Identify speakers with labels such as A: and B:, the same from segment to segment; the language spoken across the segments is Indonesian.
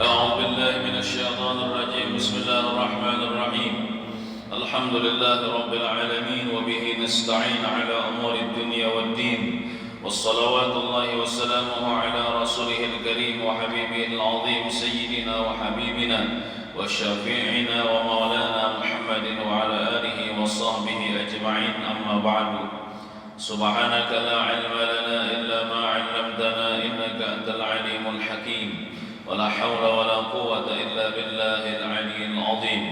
A: أعوذ بالله من الشيطان الرجيم. بسم الله الرحمن الرحيم. الحمد لله رب العالمين، وبه نستعين على أمور الدنيا والدين، والصلوات الله وسلامه على رسوله الكريم وحبيبه العظيم سيدنا وحبيبنا وشفيعنا ومولانا محمد وعلى آله وصحبه أجمعين. أما بعد، سبحانك لا علم لنا إلا ما علمتنا إنك أنت العليم الحكيم، ولا حول ولا قوة إلا بالله العلي العظيم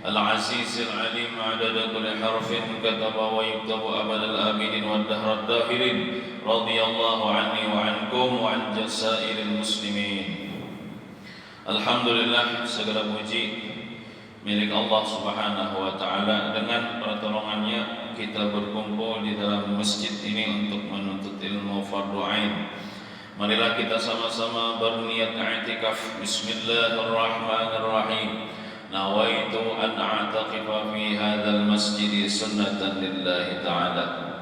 A: العزيز العليم، عدد كل حرف كتب ويكتب أبد الآبدين والدهر الداهرين. رضي الله عني وعنكم وعن سائر المسلمين. Alhamdulillah, segala puji milik Allah Subhanahu wa Ta'ala. Dengan pertolongannya kita berkumpul di dalam masjid ini untuk menuntut ilmu fardu ain. Marilah kita sama-sama berniat i'tikaf. Bismillahirrahmanirrahim. Nawaitu an a'taqifa fi hadzal masjid sunnatan lillahi ta'ala.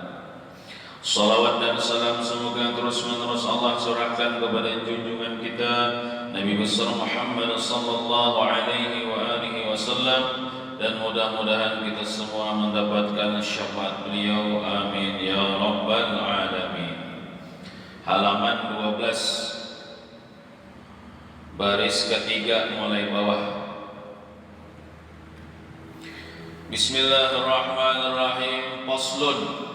A: Salawat dan salam semoga terus-menerus Allah curahkan kepada junjungan kita Nabi besar Muhammad sallallahu alaihi wa alihi wasallam, dan mudah-mudahan kita semua mendapatkan syafaat beliau. Amin ya rabbal alamin. Halaman 12, baris ketiga mulai bawah. Bismillahirrahmanirrahim. Faslun.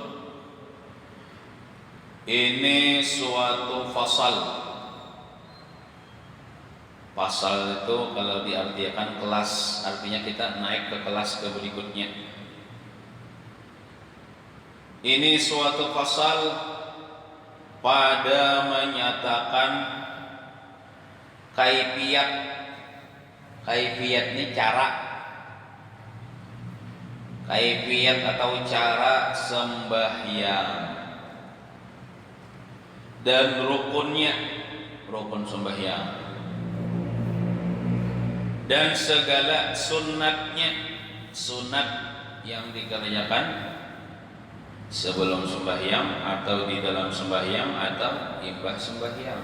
A: Ini suatu fasal. Fasal itu kalau diartikan kelas, artinya kita naik ke kelas ke berikutnya. Ini suatu fasal pada menyatakan kaifiyat. Kaifiyat ini cara. Kaifiyat atau cara sembahyang dan rukunnya, rukun sembahyang, dan segala sunatnya, sunat yang dikerjakan sebelum sembahyang atau di dalam sembahyang atau imbah sembahyang.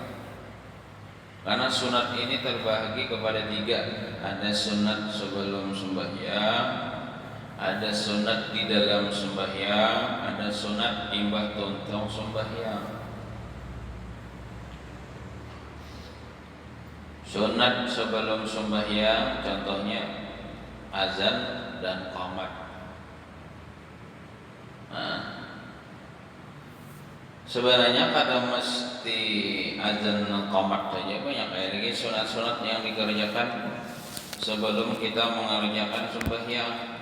A: Karena sunat ini terbagi kepada 3. Ada sunat sebelum sembahyang, ada sunat di dalam sembahyang, ada sunat imbah tuntung sembahyang. Sunat sebelum sembahyang contohnya azan dan qomat. Sebenarnya kada mesti azan dan qomat saja, banyak lagi sunat-sunat yang dikerjakan sebelum kita mengerjakan sembahyang.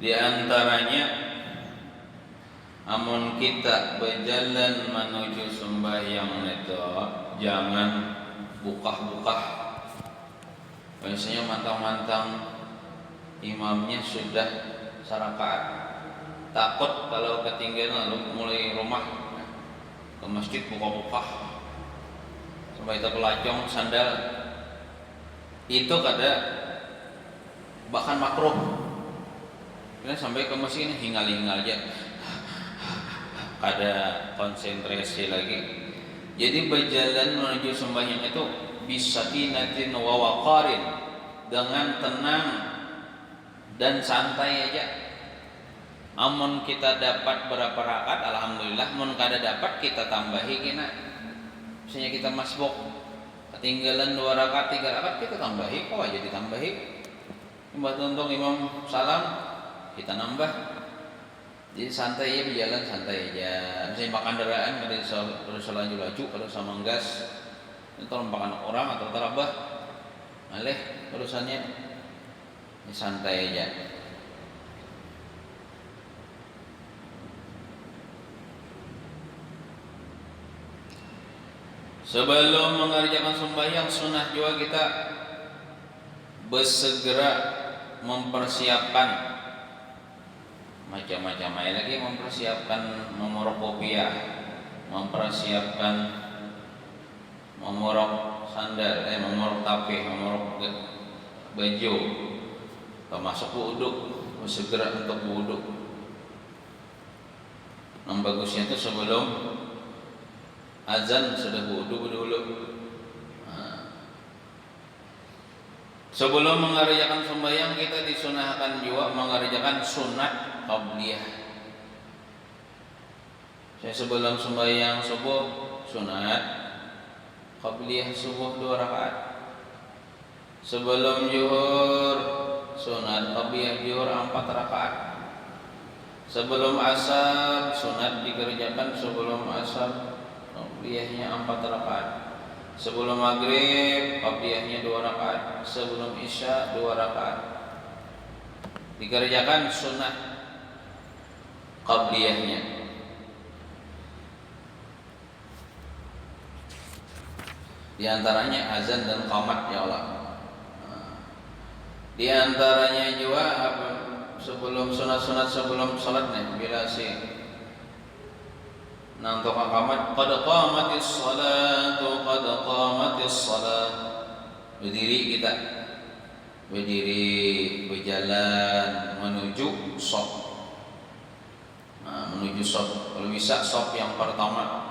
A: Di antaranya, amun kita berjalan menuju sembahyang itu jangan buka-buka. Biasanya mantang-mantang imamnya sudah sarakaat. Takut kalau ketinggalan lalu mulai rumah ke masjid buka-buka sampai itu pelacong sandal. Itu kada, bahkan makruh. Kita sampai ke masjid ini hingal-hingal aja, ada konsentrasi lagi. Jadi berjalan menuju sembahyang itu bisakinatin wa waqarin, dengan tenang dan santai aja. Amun kita dapat berapa rakaat alhamdulillah, mun kada dapat kita tambahi kena. Misalnya kita masbuk ketinggalan 2 rakaat 3 rakaat, kita tambahi, kok aja ditambahi. Mbah tuntung imam salam kita nambah. Jadi santai ya, berjalan santai aja. Misalnya makan kendaraan kada terus laju-laju, kalau sama gas. Ini tolong makan orang atau terabah. Aleh urusannya. Ini santai aja. Sebelum mengerjakan sembahyang sunnah juga kita bersegera mempersiapkan macam-macam lagi, mempersiapkan memorok kopiah, mempersiapkan memorok sandal, memorok tapih, memorok baju, termasuk wuduk, segera untuk wuduk. Yang bagusnya itu sebelum azan sudah wudu dulu. Sebelum mengerjakan sembahyang kita disunahkan juga mengerjakan sunat qabliyah. Sebelum sembahyang subuh sunat qabliyah subuh 2 rakaat. Sebelum zuhur sunat qabliyah zuhur 4 rakaat. Sebelum asar sunat dikerjakan sebelum asar qabliyahnya 4 rakaat. Sebelum maghrib qabliyahnya 2 rakaat. Sebelum isya 2 rakaat. Dikerjakan sunnah qabliyahnya. Di antaranya azan dan qamat ya Allah. Di antaranya juga apa? Sebelum sunat-sunat sebelum salat nih bila si nantok qamat qad qamatis salatu qad qamatis salat. Berdiri kita, berdiri berjalan menuju shaf. Menuju shaf. Kalau bisa shaf yang pertama,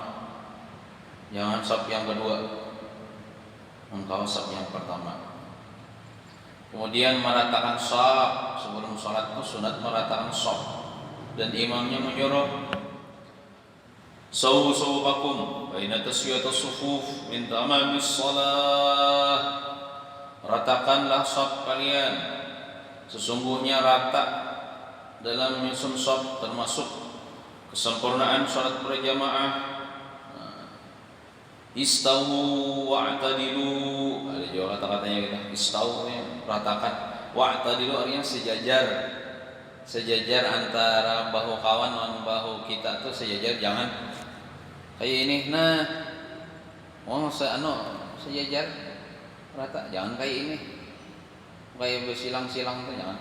A: jangan shaf yang kedua. Engkau shaf yang pertama. Kemudian meratakan shaf sebelum salat itu sunat meratakan shaf dan imamnya menyuruh sawu sawbakum baina taswiyatus sufuf min tamamis shalah. Ratakanlah shaf kalian, sesungguhnya rata dalam menyusun shaf termasuk kesempurnaan salat berjamaah. Istawu wa'tadilu, ada juga kata-katanya kita. Istawu ratakan, wa'tadilu artinya sejajar. Sejajar antara bahu kawan dan bahu kita tuh sejajar, jangan kayak ini. Nah, sejajar rata, jangan kayak ini. Kayak bersilang-silang tuh jangan.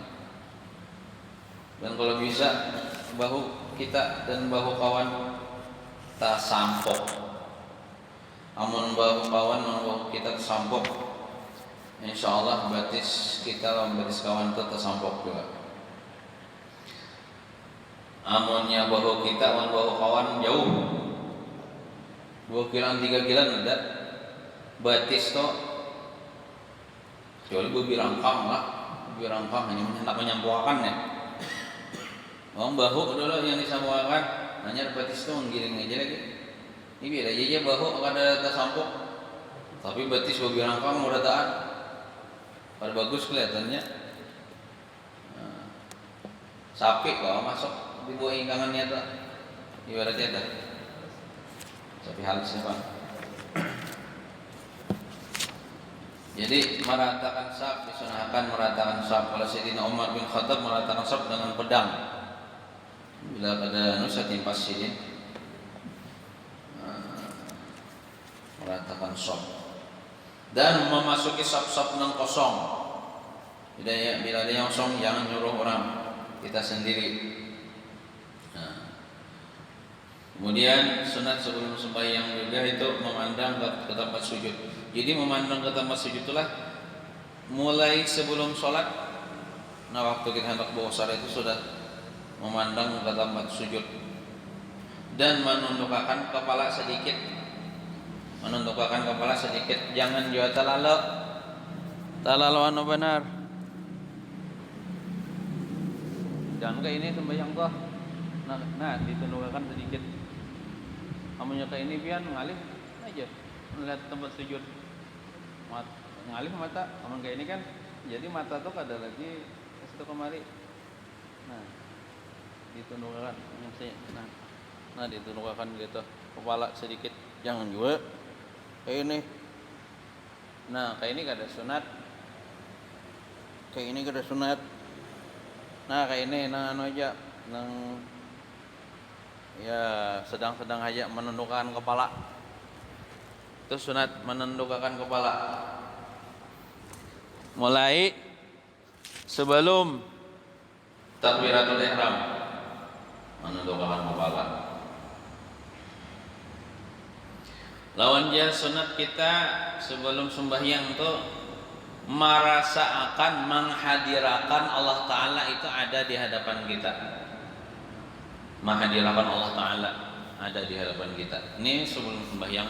A: Dan kalau bisa bahu kita dan bahu kawan tak sampok. Amun bahu kawan bahu kita tersampok, insyaallah batis kita lawan batis kawan itu tersampok juga. Amunnya bahu kita lawan bahu kawan jauh 2 kiloan 3 kiloan ada batis to kecuali birangkang lah, birangkang hanya hendak menyambungkan ya. Bahu dulu yang disambungkan hanya batis to menggiring aja lagi. Ini beda aja bahu kada tersampuk, tapi batis babi rangkang udah taat, pada bagus kelihatannya. Sapi kalau masuk di bawah ingkangannya tuh, ibaratnya dah. Sapi halusnya bang. Jadi meratakan saf disunahkan meratakan saf. Kalau Sayyidina Umar bin Khattab meratakan saf dengan pedang. Bila ada nusa timpas sidin. Meratakan shaf dan memasuki shaf-shaf yang kosong. Bila ada yang kosong jangan nyuruh orang, kita sendiri. Kemudian sunat sebelum sembahyang juga itu memandang ke tempat sujud. Jadi memandang ke tempat sujud itulah mulai sebelum sholat. Nah waktu kita hendak berusaha itu sudah memandang ke tempat sujud dan menundukkan kepala sedikit. Menundukkan kepala sedikit, jangan juga terlalu anu benar. Jangan kayak ini sembahyang kok. Nah ditundukkan sedikit. Amunnya kayak ini pian ngalih aja melihat tempat sujud. Ngalih mata, amun kayak ini kan jadi mata tuh kada lagi situ kemari. Nah ditundukkan nah ditundukkan gitu kepala sedikit, jangan juga kayak ini. Nah kayak ini kada sunat, kayak ini kada sunat. Nah kayak ini anu aja nang ya sedang-sedang aja menundukkan kepala itu sunat menundukkan kepala mulai sebelum takbiratul ihram menundukkan kepala. Lawan dia sunat kita sebelum sembahyang itu merasa akan menghadirakan Allah Ta'ala itu ada di hadapan kita. Menghadirakan Allah Ta'ala ada di hadapan kita. Ini sebelum sembahyang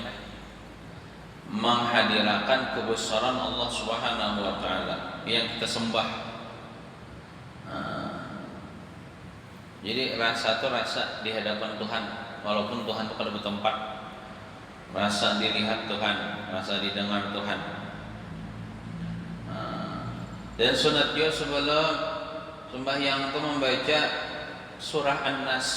A: menghadirkan kebesaran Allah Subhanahu wa taala yang kita sembah. Jadi rasa itu rasa di hadapan Tuhan, walaupun Tuhan itu kada bertempat. Rasa dilihat Tuhan, rasa didengar Tuhan. Dan sunat juga sebelum sembahyang itu membaca surah An-Nas.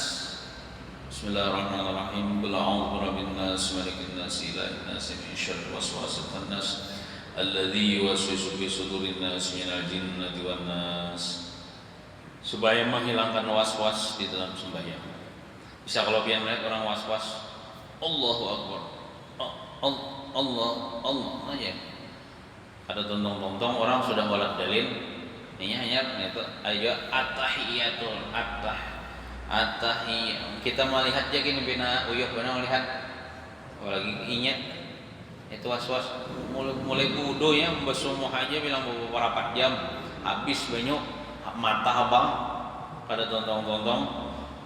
A: Bismillahirrahmanirrahim. Qul a'udzu birabbin nas, malikin nas, ilahin nas, min syarril waswasil khannas, alladzi yuwaswisu fi sudurin nas minal jinnati wan nas. Supaya menghilangkan was-was di dalam sembahyang. Bisa kalau pian melihat orang was-was, Allahu Akbar. Allah aja. Ada tontong-tontong orang sudah bolak dalil. Ini hanya itu ayo at-tahiyatul at-tahiyat. Kita melihat aja gini bina uyuh benar melihat apalagi inya itu was-was mulai kudo ya membasuh muka aja bilang beberapa jam habis banyak mata abang pada tontong-tontong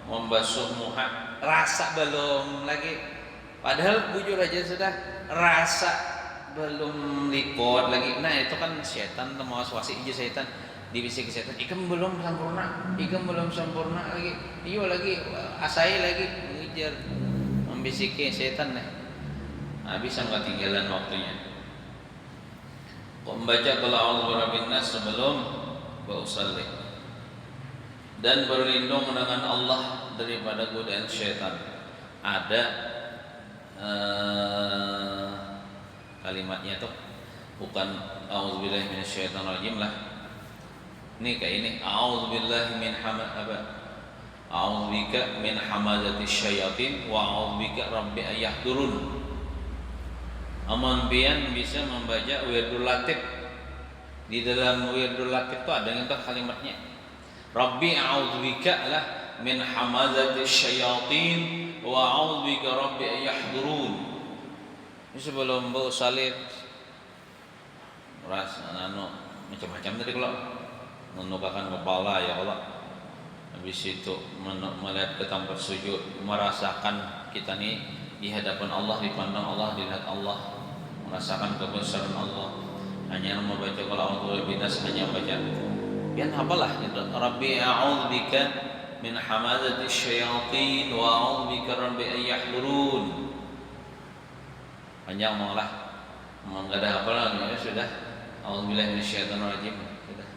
A: membasuh muka rasa belum lagi. Padahal bujur aja sudah rasa belum lipot lagi. Nah itu kan setan atau waswasi aja setan dibisik setan. Ikam belum sempurna lagi. Iyo lagi asai lagi mengejar membisiki setan nih. Nah, bisa nggak tinggalan waktunya. Kau membaca qul a'udzu birabbin nas sebelum bausalli dan berlindung dengan Allah daripada godaan setan. Ada kalimatnya tuh bukan a'udzubillahi minasyaitonirrajim lah. Ini kayak ini a'udzubillahi min a'udzubika min hamazati syayatin wa a'udzubika rabbi ayahdurun. Aman pian bisa membaca wirdul latif. Di dalam wirdul latif itu ada yang kalimatnya Rabbi a'udzubika lah min hamazati syayatin wa a'udzubika rabbi ayahdurun. Ini sebelum bau salib rasa macam-macam tadi kalau menundukkan kepala ya Allah. Habis itu melihat ke tempat sujud, merasakan kita nih di hadapan Allah, dipandang Allah, dilihat Allah, merasakan kebesaran Allah. Hanya membaca qul a'udzu birabbin nas, hanya baca pian apalah gitu. Rabbi a'udzubika min hamazati syayatin wa a'udzubika rabbi ayahdurun. Panjang malah enggak ada apa lagi ya sudah. A'udzubillahi minasyaitonirrajim sudah.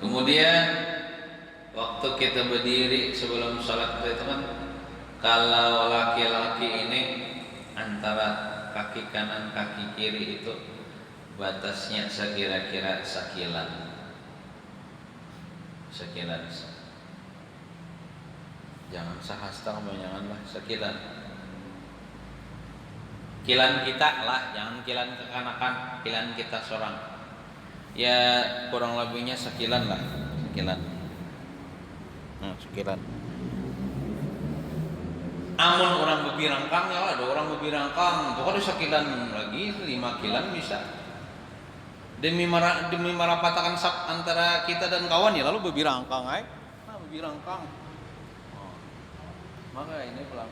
A: Kemudian waktu kita berdiri sebelum salat itu kan kalau laki-laki ini antara kaki kanan kaki kiri itu batasnya sekira-kira sekilan. Jangan sahasta, janganlah sekilan. Kilan kita lah, jangan kilan kekanakan, kilan kita seorang. Ya kurang lebihnya sekilan lah, sekilan. Sekilan. Amun orang bebirangkang ya ada orang bebirangkang, itu kalau sekilan lagi 5 kilan bisa. Demi merapatkan antara kita dan kawan ya lalu bebirangkang bebirangkang. Maka ini pelan.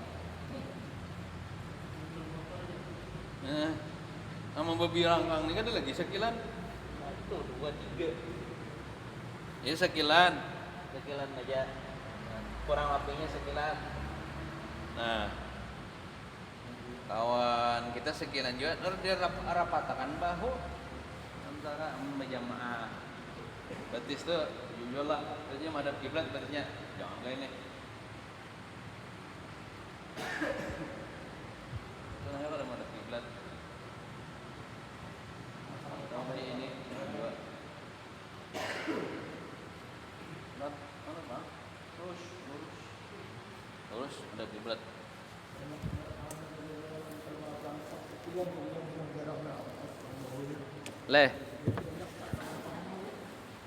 A: Sama bebirangkang ini kan ada lagi sekilan. 1, 2, 3. Ya sekilan aja. Kurang lebihnya sekilan. Nah, kawan kita sekilan juga dia rapatakan bahu antara berjamaah. Batis tuh jujolah, terusnya madhab kiblat batisnya jangan kayak ini. Soalnya kalau madhab kiblat. Sampai ini dua. Mana bang? Terus madhab kiblat. Leh.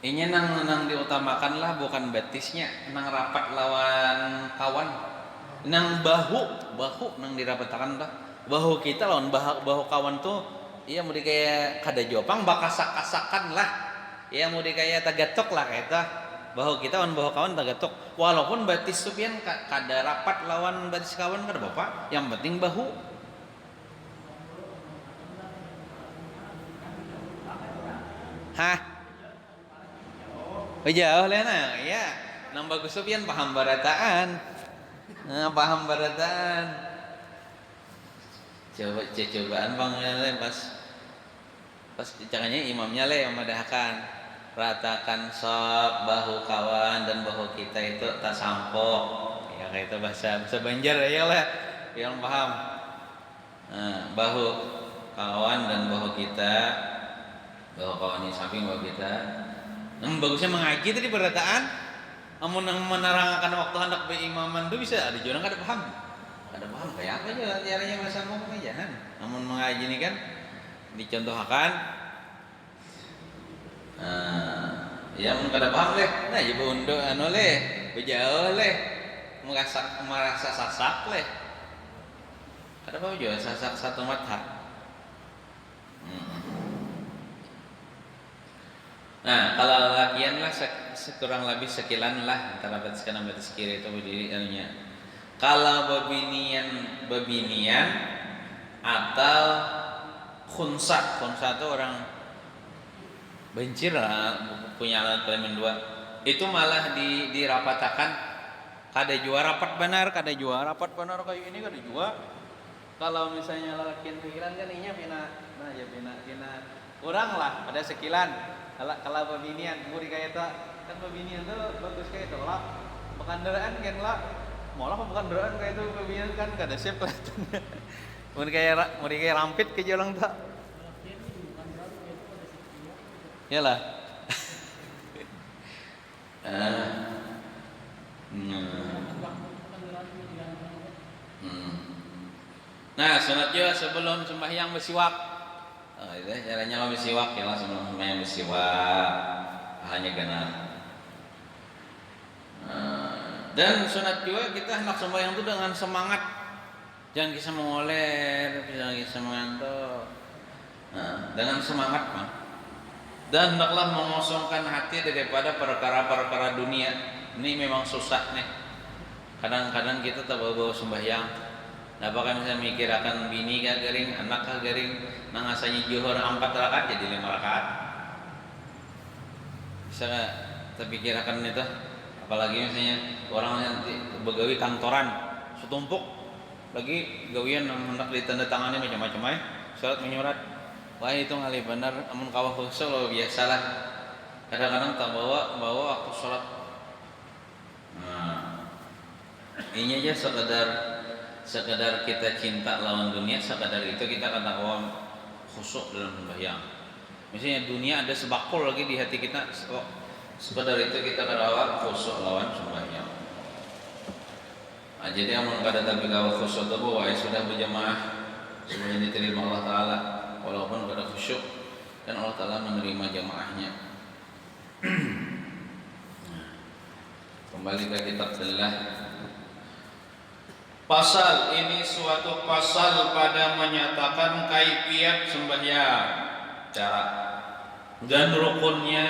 A: Ini nang diutamakan lah bukan batisnya, nang rapat lawan kawan, nang bahu nang dirapatakan lah. Bahu kita lawan bahu kawan tuh, iya mau kayak kada jopang bakasak-kasakan lah, iya mau kayak tagatok lah kayak bahu kita on bahu kawan tagatok walaupun batis Sufyan kada rapat lawan batis kawan kada bapak yang penting bahu. Hah? Oh jauh lah nah, ya. Nang bagus Sufyan paham barataan. Nah, paham barataan. Cobaan bang pas jangannya imamnya le yang madahkan ratakan sop bahu kawan dan bahu kita itu tak sampok ya kayak itu bahasa Banjar ya lah yang paham. Nah, bahu kawan dan bahu kita, bahu kawan di samping bahu kita. Bagusnya mengaji tadi berataan. Amun yang menerangkan waktu hendak berimaman itu bisa ada orang kada paham. Kada paham kayak apa aja caranya bahasa ngomong aja kan. Amun mengaji ini kan dicontohkan. Ya mun kada paham leh. Nah, ya bundo anu leh, bejauh leh. Merasa sasak leh. Kada paham juga sasak satu mata. Nah, kalau latihan lah sekurang lebih sekilan lah antara batis kanan batis kiri itu berdiri anunya. Kalau babinian atau khunsa itu orang bencir lah punya alat kelamin dua. Itu malah dirapatakan kada jua rapat benar kayak ini kada jua. Kalau misalnya lalakian pikiran kan inya pina kurang lah pada sekilan. Kalau babinian muri kayak itu kan babinian tuh bagus kayak itu lah pekandaraan kan lah malah pekandaraan kayak itu babinian kan kada siap kelihatannya muri kayak rampit ke jalan tak ya lah. Nah sunat juga sebelum sembahyang bersiwak. Itu caranya lo bersiwak ya lah sebelum sembahyang bersiwak hanya genap. Dan sunat juga kita hendak sembahyang itu dengan semangat, jangan kisah mengoler, jangan kisah mengantuk. Dengan semangat mah. Dan hendaklah mengosongkan hati daripada perkara-perkara dunia. Ini memang susah nih. Kadang-kadang kita tak bawa sembahyang. Nah bahkan misalnya mikir akan bini kah garing, anak kah garing, nangasanya juhur 4 rakaat jadi 5 rakaat. Bisa nggak terpikir akan itu? Apalagi misalnya orang nanti begawi kantoran, setumpuk lagi gawian hendak ditandatangani macam-macam surat menyurat. Wah itu ngalih benar, amun kawah khusus lo biasalah. Kadang-kadang tak bawa waktu sholat. Ini aja sekedar kita cinta lawan dunia, sekedar itu kita kata kawan khusyuk dalam sembahyang. Misalnya dunia ada sebakul lagi di hati kita, sekedar itu kita kata khusyuk lawan sembahyang. Jadi amun kada tapi kawan khusyuk tu bahwa sudah berjamaah semuanya diterima Allah Taala walaupun kada khusyuk dan Allah Taala menerima jamaahnya. Kembali ke kitab Allah. Pasal ini suatu pasal pada menyatakan kaifiat sembahyang, cara dan rukunnya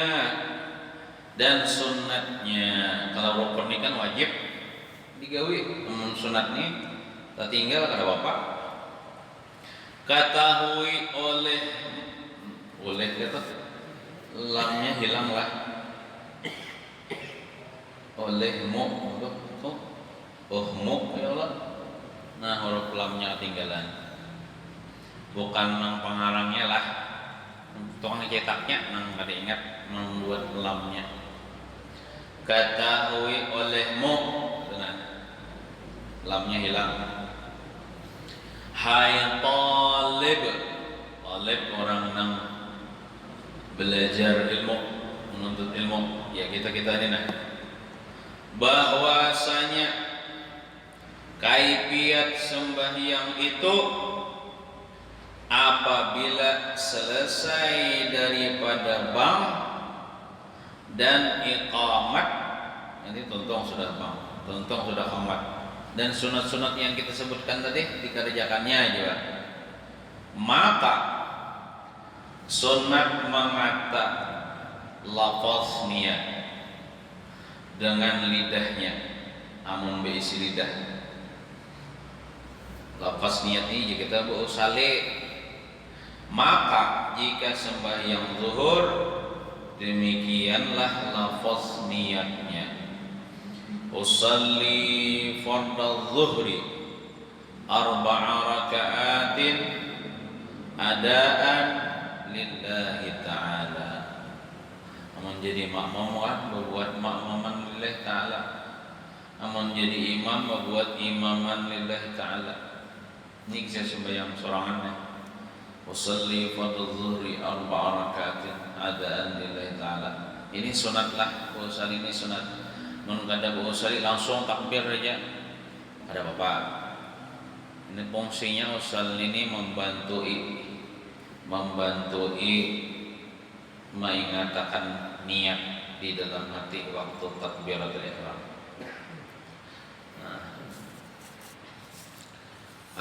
A: dan sunatnya. Kalau rukun ini kan wajib digawi, sunat ini tak tinggal kada bapak. Ketahui oleh kata lamnya hilanglah olehmu ohmu ya Allah. Nah huruf lamnya ketinggalan, bukan nang pengarangnya lah, tukang cetaknya nang kada ingat membuat lamnya. Ketahui olehmu, dengan lamnya hilang. Hai talib, orang nang belajar ilmu, menuntut ilmu, ya kita ini nah, bahwasanya kaifiat sembahyang itu apabila selesai daripada bang dan iqamat, nanti tuntung sudah bang, tuntung sudah qamat, dan sunat-sunat yang kita sebutkan tadi dikerjakannya juga, maka sunat mengata lafaz niat dengan lidahnya, amun beisi lidah. Lafaz niat ini jika kita berusalli, maka jika sembahyang zuhur demikianlah lafaz niatnya. Usalli fardhu zuhri arba'a raka'atin adaan lillahi ta'ala. Amun jadi makmum kan berbuat makmuman lillahi ta'ala. Amun jadi imam berbuat imaman lillahi ta'ala. Ini kisah sembahyang sorangannya. Usalli fardhu zuhri arba'a raka'atin adaan lillahi ta'ala. Ini sunat lah, usalli ini sunat. Mun kada usalli langsung takbir aja. Ada apa? Ini fungsinya usalli ini membantui mengatakan niat di dalam hati waktu takbiratul ihram. Nah,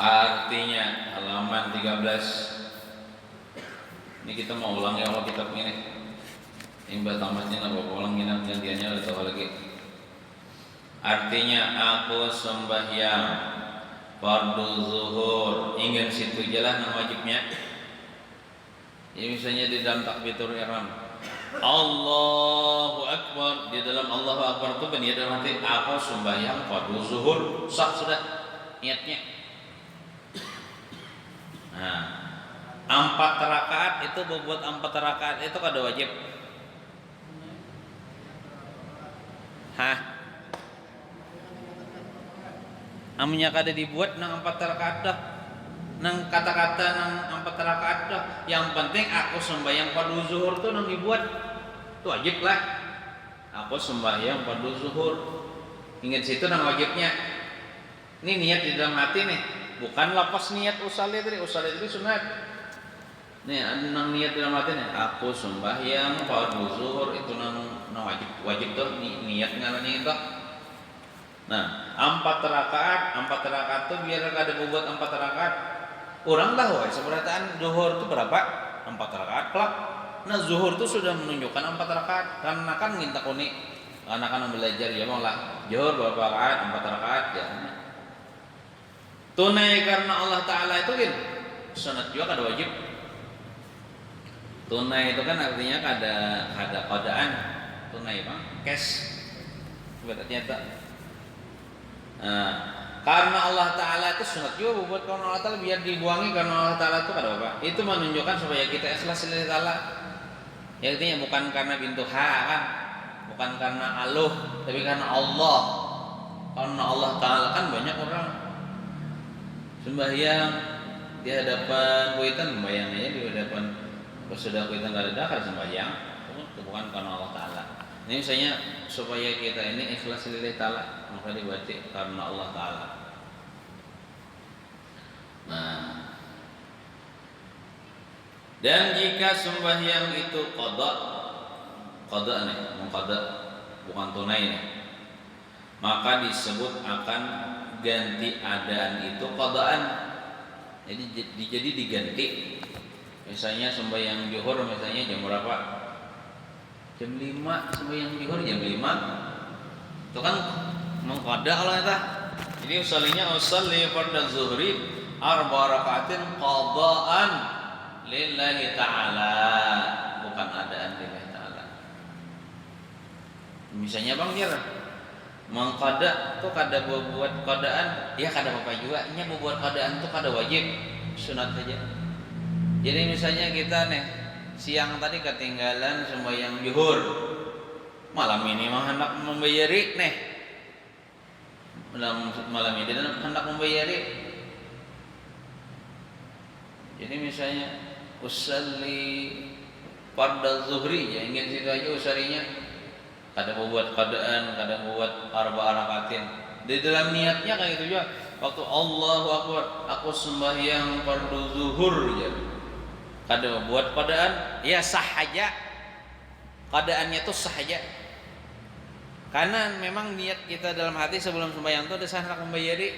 A: artinya halaman 13. Ini kita mau ulang ya Allah kitab ini. Ini tamatnya apa ulang ini gantiannya udah tahu lagi. Artinya aku sembahyang fardu zuhur, ingin situ jelas nama wajibnya. Ini misalnya di dalam takbiratul ihram, Allahu Akbar, di dalam Allahu Akbar itu berniat dalam hati aku sembahyang fardu zuhur, sah sudah niatnya. Nah, 4 rakaat itu berbuat 4 rakaat itu kada wajib. Hah? Amunnya kada dibuat nang 4 rakaat dah, nang kata-kata nang 4 rakaat dah. Yang penting aku sembahyang fardu zuhur tuh nang dibuat, itu wajib lah. Aku sembahyang fardu zuhur, ingat situ nang wajibnya. Ini niat di dalam hati nih, bukan lapas niat usalli tadi sunat. Nih nang niat di dalam hati nih, aku sembahyang fardu zuhur itu nang wajib tuh niat ngarannya itu. Nah, 4 rakaat tuh biar kada buat 4 rakaat. Orang tahu seberataan zuhur itu berapa? 4 rakaat kelak. Nah, zuhur itu sudah menunjukkan 4 rakaat. Karena kan minta kuni anak-anak belajar ya malah zuhur berapa rakaat? 4 rakaat ya. Tunai karena Allah Ta'ala itu kan sunat juga kada wajib. Tunai itu kan artinya kada kodaan. Tunai bang, cash. Sebenarnya tak. Nah, karena Allah Ta'ala itu sunat juga buat karena Allah Ta'ala biar dibuangi karena Allah Ta'ala itu kada apa. Itu menunjukkan supaya kita ikhlas lillahi ta'ala. Ya artinya bukan karena bintu ha kan, bukan karena aluh, tapi karena Allah. Karena Allah Ta'ala kan banyak orang sembahyang di hadapan kuitan, sembahyangnya di hadapan sudah kuitan kada ada sembahyang, itu bukan karena Allah Ta'ala. Ini misalnya supaya kita ini ikhlas lillahi ta'ala, maka dibaca karena Allah Ta'ala. Nah, dan jika sembahyang itu qada nih, mengqada bukan tunai nih, maka disebut akan ganti adaan itu qadaan. Jadi diganti. Misalnya sembahyang zuhur misalnya jam berapa? Jam 5 sembahyang zuhur jam 5. Itu kan mengqada kalau eta. Jadi usalli fardhu zuhri arba rakaatin qadaan lillahi ta'ala, bukan adaan lillahi ta'ala. Misalnya Bang Jer mengqada tuh kada buat qadaan, ya kada apa juga. Nya buat qadaan tuh kada wajib, sunat saja. Jadi misalnya kita nih siang tadi ketinggalan sembahyang zuhur, malam ini mah hendak membayari nih, malam ini hendak membayari. Jadi misalnya usalli fardhu zuhri, ya ingin situ aja usarinya, kada buat qadaan, kada buat arba rakaatin. Di dalam niatnya kayak gitu juga. Waktu Allahu Akbar, aku sembahyang fardhu zuhur ya. Kada buat qadaan, ya sah aja. Qadaannya tuh sah aja. Karena memang niat kita dalam hati sebelum sembahyang itu ada sah nak membayari.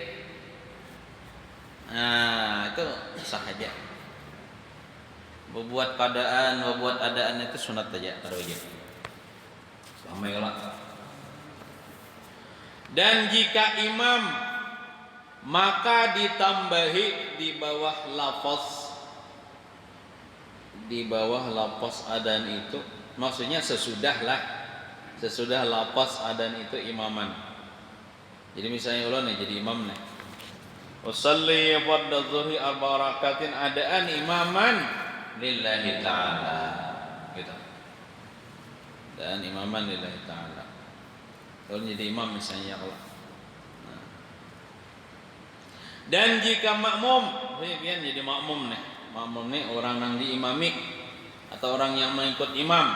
A: Nah, itu sah aja. Berbuat qadaan, berbuat adaan itu sunat aja, kada wajib. Sampai lah. Dan jika imam maka ditambahi di bawah lafaz adzan itu, maksudnya sesudah lafaz adzan itu imaman. Jadi misalnya ulun nih jadi imam nih, usalli fardhu zuhri arba rakatin adaan imaman lillahi ta'ala gitu. Dan imaman lillahi ta'ala. Kalau jadi imam misalnya kalau. Nah. Dan jika makmum, pian jadi makmum nih. Makmum nih orang yang diimami atau orang yang mengikut imam,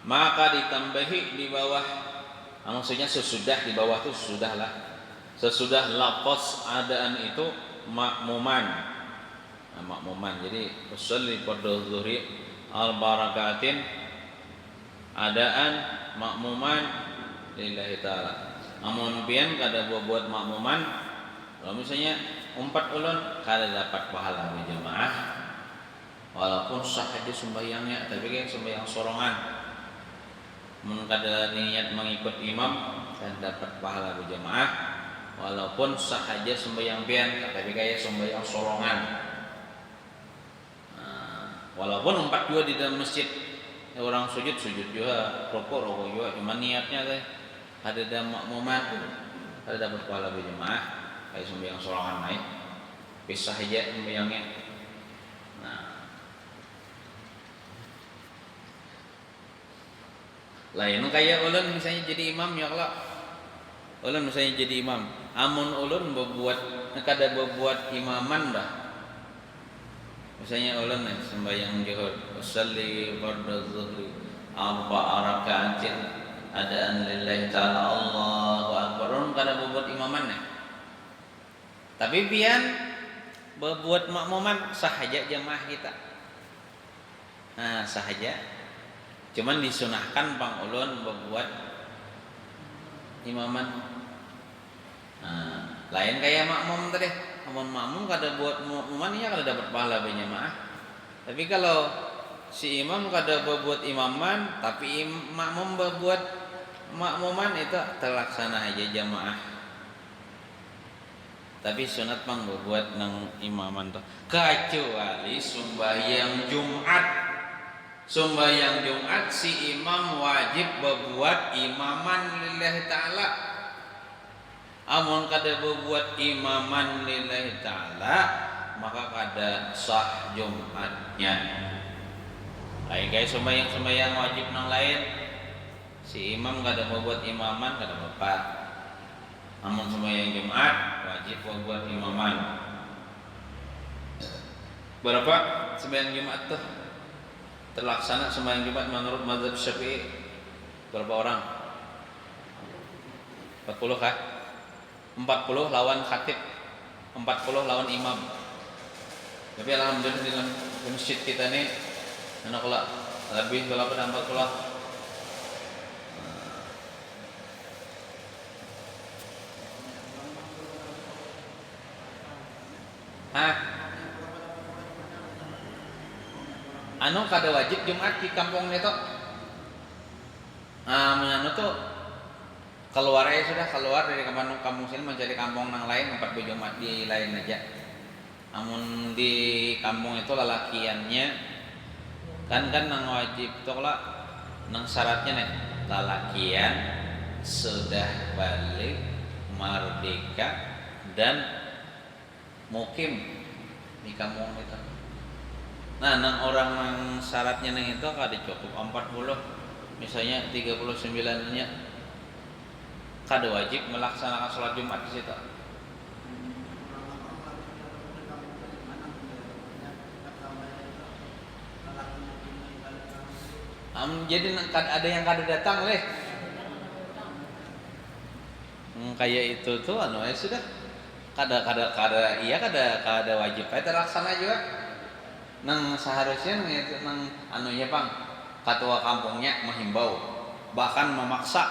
A: maka ditambahi di bawah, maksudnya sesudah, di bawah itu sesudah lafaz adaan itu makmuman. Nah, makmuman. Jadi usolli fardhu zuhri arba rakaatin adaan makmuman lillahi ta'ala. Amun pian kada buat makmuman, kalau misalnya 4 ulun kada dapat pahala berjamaah walaupun sah aja sembahyangnya, tapi kan sembahyang sorongan. Mun kada niat mengikut imam kan dapat pahala berjamaah walaupun sah aja sembahyang pian, tapi kayak sembahyang sorongan. Walaupun 4 juga di dalam masjid, orang sujud juga, rokok juga, cuma niatnya teh ada makmuman, ada dapat pahala berjamaah kayak sembahyang sorangan naik, pisah aja sembahyangnya. Nah, lain kayak ulun misalnya jadi imam ya, kalau ulun misalnya jadi imam, amun ulun kada berbuat imaman dah. Misalnya ulun nih sembahyang zuhur, usolli fardhu zuhri arba rakaatin adaan lillahi ta'ala Allahu akbar. Ulun kada berbuat imaman nih. Tapi pian berbuat makmuman sah aja jamaah kita. Nah, sah aja. Cuman disunahkan pang ulun berbuat imaman. Nah, lain kayak makmum tadi. Amun makmum kada buat makmuman ya kada dapat pahala berjamaah. Tapi kalau si imam kada berbuat imaman tapi makmum berbuat makmuman, itu terlaksana aja jamaah. Tapi sunat pang berbuat nang imaman tuh, kecuali sembahyang Jumat. Sembahyang Jumat si imam wajib berbuat imaman lillahi ta'ala. Amun kada berbuat imaman lillahi ta'ala, maka kada sah Jumatnya. Kayak sembahyang wajib nang lain, si imam kada berbuat imaman kada apa. Amun sembahyang Jumat wajib berbuat imaman. Berapa sembahyang Jumat tuh terlaksana sembahyang Jumat menurut mazhab Syafi'i? Berapa orang? 40 kah? 40 lawan khatib, 40 lawan imam. Tapi alhamdulillah di dalam masjid kita nih anak kula lebih berapa dan 40. Anu kada wajib Jumat di kampung itu. Anu tuh keluar ya sudah, keluar dari kampung sini mencari kampung nang lain, tempat berjumat di lain aja. Amun di kampung itu lalakiannya kan nang wajib tuh lah, nang syaratnya nih lalakian sudah balik merdeka dan mukim di kampung itu. Nah, nang orang nang syaratnya nang itu kada cukup 40, misalnya 39-nya kada wajib melaksanakan sholat Jumat di situ. Jadi ada yang kada datang leh. Kayak itu tuh anu ya sudah kada wajib terlaksana juga. Nang seharusnya nang anu ya Bang, ketua kampungnya menghimbau, bahkan memaksa,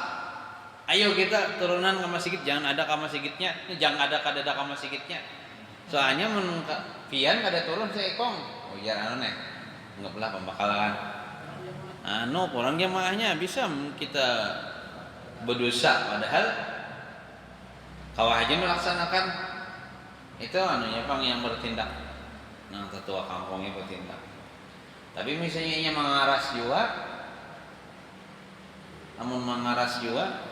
A: ayo kita turunan ke masjid, jangan ada ke masjidnya, jangan ada kada ke masjidnya. Soalnya mun pian kada turun seekong, oh iya anu nih, enggak belah pembakalan. Anu orang jamaahnya bisa kita berdosa, padahal Kawah aja melaksanakan itu anunya Pang yang bertindak. Nah, tetua kampungnya bertindak. Tapi misalnya ini mengaras juga, namun mengaras juga,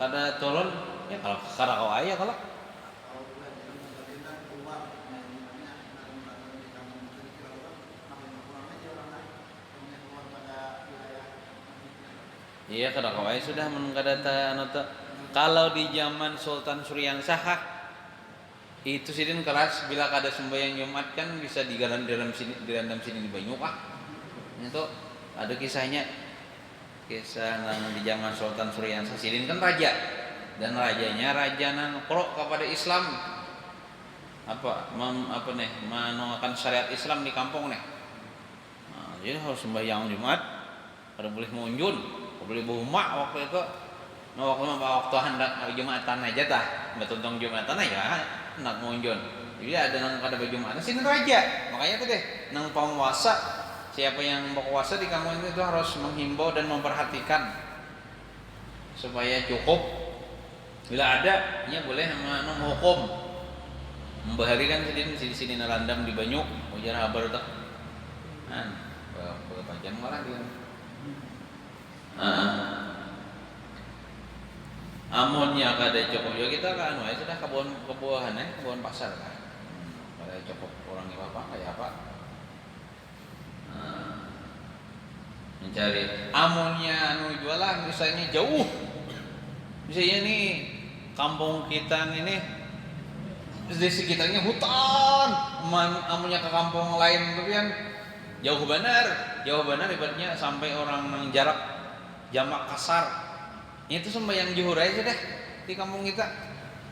A: kada turun ya kalau kau aja kalau iya kada kau aja sudah mengkadata nota. Kalau di zaman Sultan Suryangsah itu sidin keras bila kada sembahyang Jumat kan bisa direndam sini di Banyu itu ada kisahnya, kisah nang di zaman Sultan Suryangsah sidin kan raja dan rajanya raja nang pro kepada Islam apa nih menolakkan syariat Islam di kampung nih. Nah, jadi harus sembahyang Jumat, kada boleh munjun, kada boleh bumak waktu itu. Nah, waktu hendak Jumatan aja tah, betuntong Jumatan aja hendak munjun. Jadi ada nang kada Jumatan sini raja. Makanya tuh deh nang penguasa, siapa yang berkuasa di kampung itu harus menghimbau dan memperhatikan supaya cukup. Bila ada, nya boleh menghukum. Membahari kan sini narandam di Banyu, ujar habar tuh. Kan, berapa jam malah dia. Amonnya kada cukup juga kita kan, wah sudah kebuahan kebun pasar kan. Kada cukup orang apa kayak apa. Mencari amonnya anu jualan misalnya jauh. Misalnya nih kampung kita ini di sekitarnya hutan, amunnya ke kampung lain tapi kan jauh benar ibaratnya sampai orang nang jarak jamak kasar. Itu sembahyang zuhur aja sudah di kampung kita,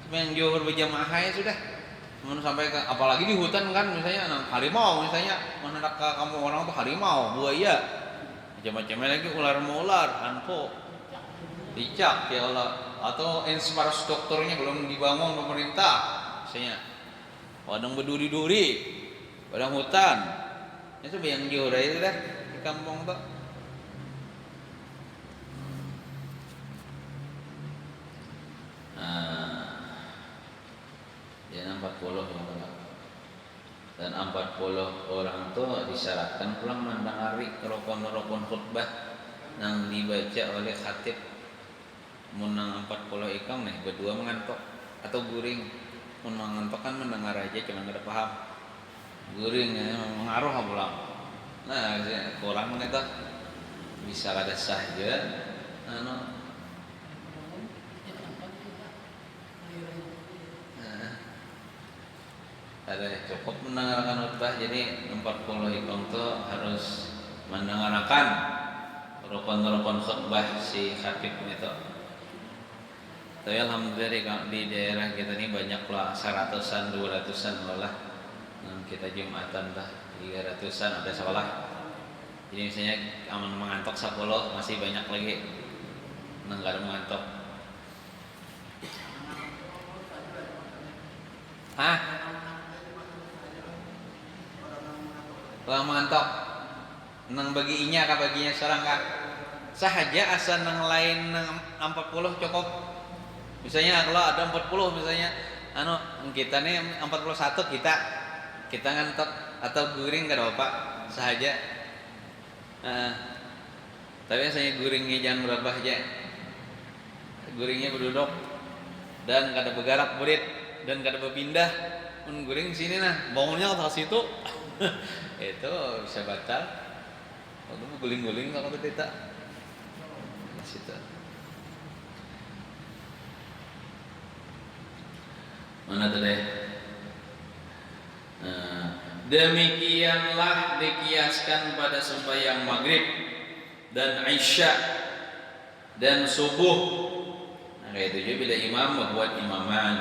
A: sembahyang zuhur berjamaah aja sudah. Sampai ke apalagi di hutan kan misalnya harimau misalnya mendadak ke kampung orang tuh harimau, buaya, macam-macam lagi ular hantu, cicak ya Allah, atau infrastrukturnya belum dibangun pemerintah. Misalnya padang berduri-duri, padang hutan, itu yang jauh dari itu dah di kampung tuh. Jangan 40 yang benar. Dan 40 orang tuh disyaratkan pulang mendengari rukun-rukun khutbah yang dibaca oleh khatib. Menang 40 ikam nih berdua mengantuk atau guring. Mengantuk kan mendengar aja cuma nggak paham. Guring mengaruh pulang. Nah kurang itu bisa kada saja. Ada cukup mendengarkan khutbah, jadi 40 ikam itu harus mendengarkan rukun-rukun khutbah si khatib itu. Tapi alhamdulillah di daerah kita ini banyak lah 100-an 200-an lah kita Jumatan dah 300-an ada sekolah. Jadi misalnya aman mengantuk 10 masih banyak lagi nang kada mengantuk. Kalau mengantuk nang bagiinya kah baginya seorang kah sahaja asal nang lain nang 40 cukup. Misalnya kalau ada 40 misalnya kita nih 41 kita ngantuk atau guring kada apa sahaja. Tapi misalnya guringnya jangan berubah aja. Guringnya berduduk dan kada bergerak murid dan kada berpindah. Guring sini nah bangunnya ke situ. Itu bisa batal. Kalau guling-guling kalau tidak di situ. Mana tuh deh? Demikianlah dikiaskan pada sembahyang maghrib dan isya dan subuh. Nah kayak itu juga bila imam membuat imaman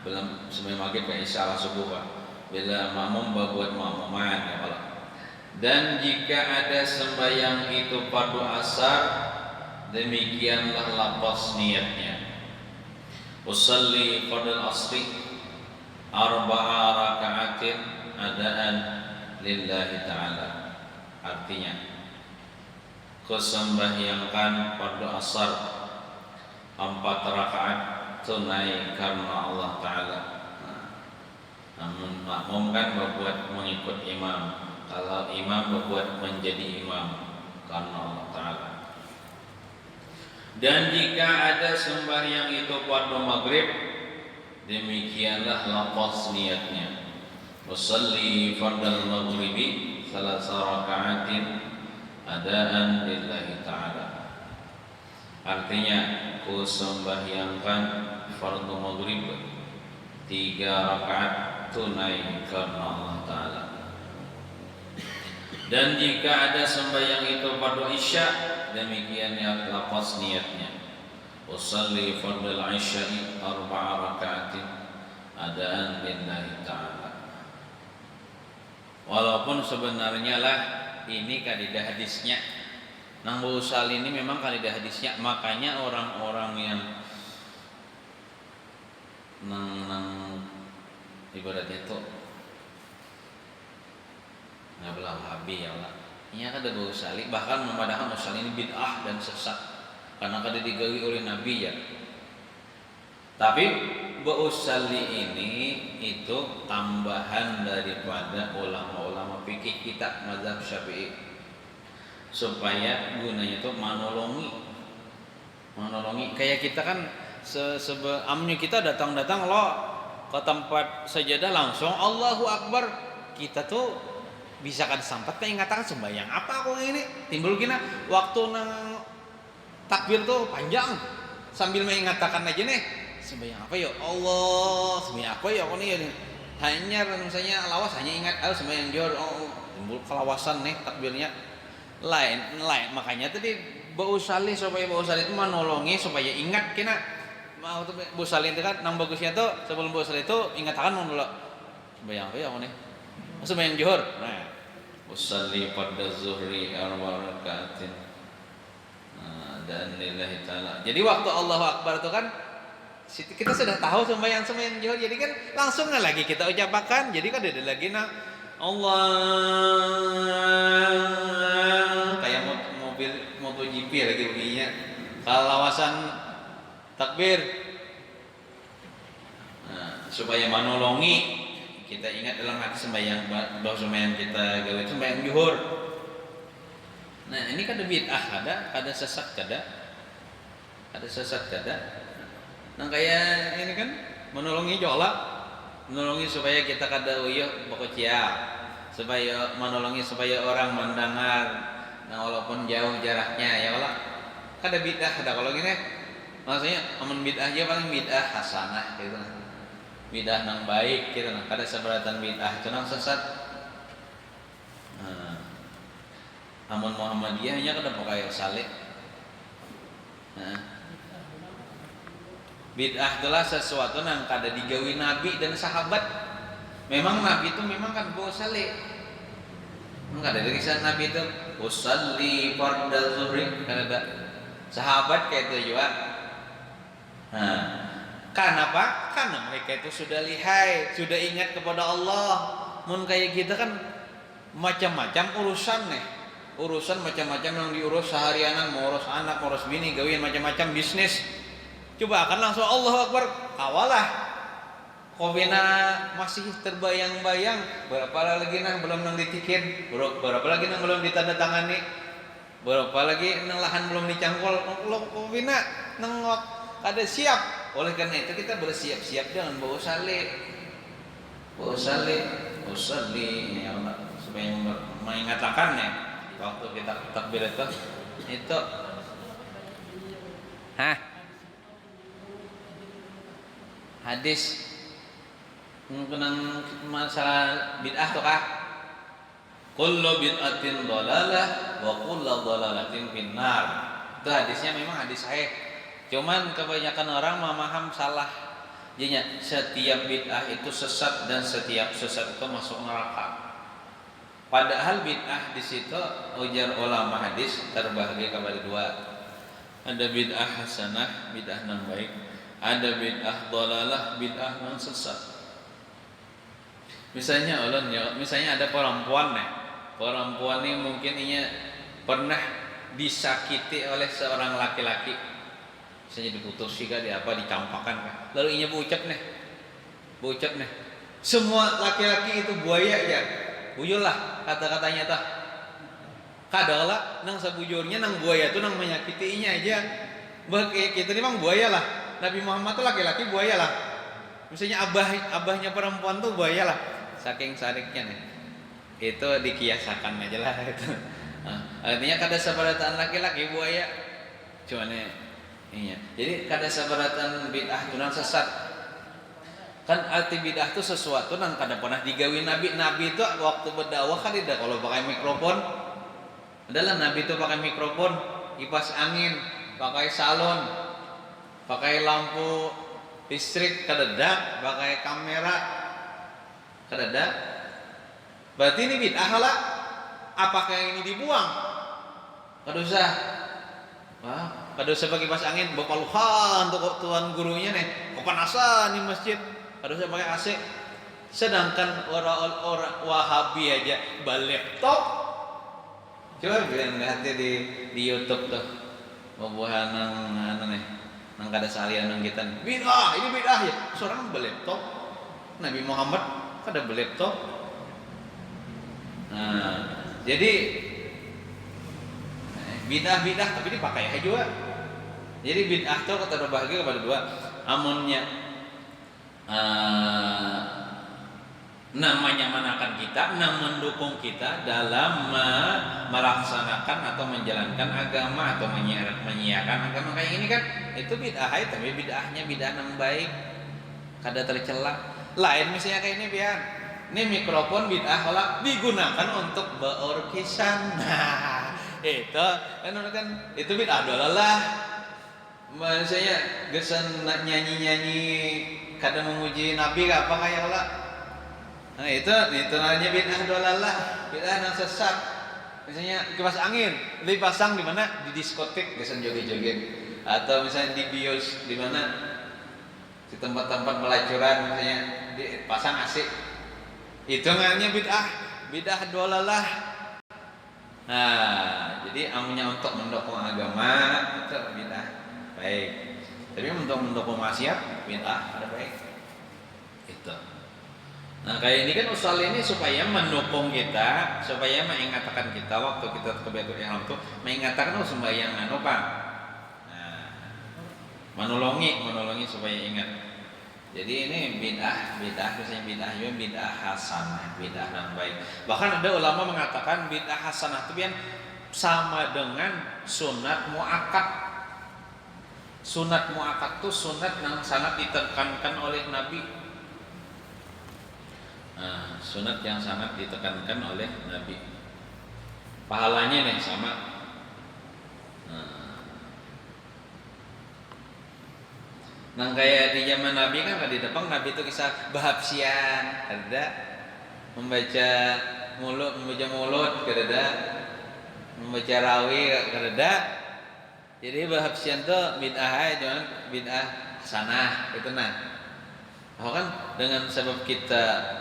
A: belum sembahyang maghrib dan isya subuh pak. Bila makmum berbuat makmuman ya Allah. Dan jika ada sembahyang itu fardu asar, demikianlah lafaz niatnya. Usalli fardhu asri arba'a raka'atin adaan lillahi ta'ala. Artinya kesembahyangkan fardu asar 4 rakaat tunai karena Allah Ta'ala. Namun makmum kan berbuat mengikut imam. Kalau imam berbuat menjadi imam karena Allah Ta'ala. Dan jika ada sembahyang itu pada maghrib, demikianlah lafaz niatnya. Usalli fardal maghribi salasa raka'atin adaan lillahi ta'ala. Artinya, ku sembahyangkan fardu maghrib 3 rakaat tunai karena Allah Ta'ala. Dan jika ada sembahyang itu pada isya, demikian lafaz niatnya. Usalli fardal isya'i 4 raka'atin adaan lillahi ta'ala. Walaupun sebenarnya lah ini kaidah hadisnya, nang usal ini memang kaidah hadisnya, makanya orang-orang yang nang ibaratnya itu nggak belah Wahabi ya Allah. Ini kan ada usali, bahkan memandang usal ini bid'ah dan sesat karena kada digawi oleh Nabi ya. Tapi usali ini itu tambahan daripada ulama-ulama fikih kita mazhab Syafi'i, supaya gunanya itu menolongi kayak kita kan amnya kita datang lo ke tempat sajadah langsung Allahu Akbar, kita tuh bisa kan sampai ingatan sembahyang apa aku ini timbul kina waktu nang takbir tuh panjang sambil mengatakan aja nih sembahyang apa ya Allah, sembahyang apa ya aku nih, hanya misalnya lawas hanya ingat sembahyang johor, timbul kelawasan nih takbirnya lain. Makanya tadi bausali supaya bausali itu menolongi supaya ingat kina mau tuh bausali itu kan nang bagusnya tuh sebelum bausali itu ingatakan dulu sembahyang apa ya aku nih, sembahyang johor. Nah, usalli pada zuhri 4 rakaatin dan lillahi ta'ala. Jadi waktu Allahu Akbar itu kan kita sudah tahu sembahyang johor, jadi kan langsung lagi kita ucapkan, jadi kan ada lagi nah Allah kayak mobil MotoGP lagi bunyinya kalawasan takbir. Nah, supaya menolongi kita ingat dalam hati sembahyang kita gawe sembahyang johor. Nah ini kan ada bid'ah ada sesat kada. Nah kayak ini kan menolongi supaya kita kada uyuh pokoknya, supaya menolongi supaya orang mendengar, nah walaupun jauh jaraknya ya Allah. Kada bid'ah ada kalau gini, maksudnya amun bid'ah aja paling bid'ah hasanah gitu nah. Bid'ah nang baik gitu nah, kada seberatan bid'ah itu nang sesat. Nah, amun Muhammadiyah nya kada pakai saleh. Nah, bid'ah adalah sesuatu yang kada digawi Nabi dan sahabat. Memang Nabi itu memang kan usali. Enggak ada dari Nabi itu usalli fardal zuhri kan ada. Sahabat kayak itu juga. Nah, kenapa? Karena mereka itu sudah lihai, sudah ingat kepada Allah. Mun kayak kita kan macam-macam urusan nih. Urusan macam-macam yang diurus seharianan, mau urus anak, mau urus bini, gawian macam-macam bisnis. Coba akan langsung Allahu Akbar, kawalah. Kobina masih terbayang-bayang berapa lagi nang belum nang ditikin, berapa lagi nang belum ditandatangani, berapa lagi nang lahan belum dicangkul. Kobina nang kada siap. Oleh karena itu kita bersiap-siap dengan bausali ya Allah, supaya mengingatkan ya waktu kita takbir itu. Hadis mengenang masalah bid'ah tuh kah? Kullu bid'atin dhalalah wa kullu dhalalatin finnar. Itu hadisnya memang hadis sahih. Cuman kebanyakan orang memaham salah. Jadinya setiap bid'ah itu sesat dan setiap sesat itu masuk neraka. Padahal bid'ah di situ ujar ulama hadis terbagi kepada dua. Ada bid'ah hasanah, bid'ah yang baik. Ada bid'ah dhalalah, bid'ah yang sesat. Misalnya ada perempuan nih. Perempuan ini mungkin pernah disakiti oleh seorang laki-laki. Misalnya diputus sih di apa dicampakan kan. Lalu inya buucap nih. Semua laki-laki itu buaya ya. Buyul lah kata-katanya tah. Kadalah nang sabujurnya nang buaya tuh nang menyakitinya aja. Kayak kita ini memang buaya lah. Nabi Muhammad tuh laki-laki buaya lah. Misalnya abahnya perempuan tuh buaya lah. Saking sariknya nih. Itu dikiasakan aja lah itu. Artinya kada sabarataan laki-laki buaya. Cuman iya. Jadi kada sabarataan bid'ah tuh nang sesat. Kan arti bid'ah itu sesuatu nang kada pernah digawi Nabi. Nabi itu waktu berdakwah kan tidak kalau pakai mikrofon. Adalah Nabi itu pakai mikrofon, kipas angin, pakai salon, pakai lampu listrik kadada, pakai kamera kadada. Berarti ini bid'ah lah. Apakah ini dibuang? Kada usah. Wah, kada usah pakai kipas angin, bapaluhan untuk tuan gurunya nih. Kepanasan di masjid. Kada usah pakai AC. Sedangkan orang Wahabi aja laptop. Coba lihat di YouTube tuh. Bubuhan nang nih. Nang kada salian nang kita. Bid'ah, ini bid'ah ya. Seorang laptop. Nabi Muhammad kada laptop. Nah, jadi bid'ah tapi dipakai aja juga. Jadi bid'ah tuh kata terbagi kepada dua. Amunnya namanya manakan kita, nang mendukung kita dalam melaksanakan atau menjalankan agama atau menyiarkan agama kayak ini kan itu bid'ah, tapi bid'ahnya bid'ah yang baik, kada tercela. Lain misalnya kayak ini biar ini mikrofon bid'ah lah digunakan untuk beorkesan. Nah, itu kan itu bid'ah dolalah. Misalnya gesan nyanyi-nyanyi kada memuji Nabi apa kayak lah. Nah itu namanya bid'ah dolalah, bid'ah yang sesat. Misalnya kipas angin dipasang di mana? Di diskotik, gesan joget-joget. Atau misalnya di bios di mana? Di tempat-tempat pelacuran misalnya dipasang AC. Itu namanya bid'ah dolalah. Nah, jadi amunya untuk mendukung agama itu bid'ah baik. Tapi untuk mendukung maksiat bid'ah ada baik. Itu. Nah kayak ini kan usul ini supaya mendukung kita, supaya mengingatkan kita waktu kita ke Baitul Ihram itu mengingatkan sembahyang anu Pak. Nah, menolongi supaya ingat. Jadi ini bid'ah misalnya bid'ah hasanah, bid'ah yang baik. Bahkan ada ulama mengatakan bid'ah hasanah itu yang sama dengan sunat muakkad. Sunat muakkad itu sunat yang sangat ditekankan oleh Nabi. Nah, sunat yang sangat ditekankan oleh Nabi. Pahalanya nih sama. Nah, kayak di zaman Nabi kan di depan Nabi itu kisah bahabsian, ada membaca mulut, ada membaca rawi, ada. Jadi bahabsian tuh bid'ah, jangan bid'ah sanah itu nah. Bahkan dengan sebab kita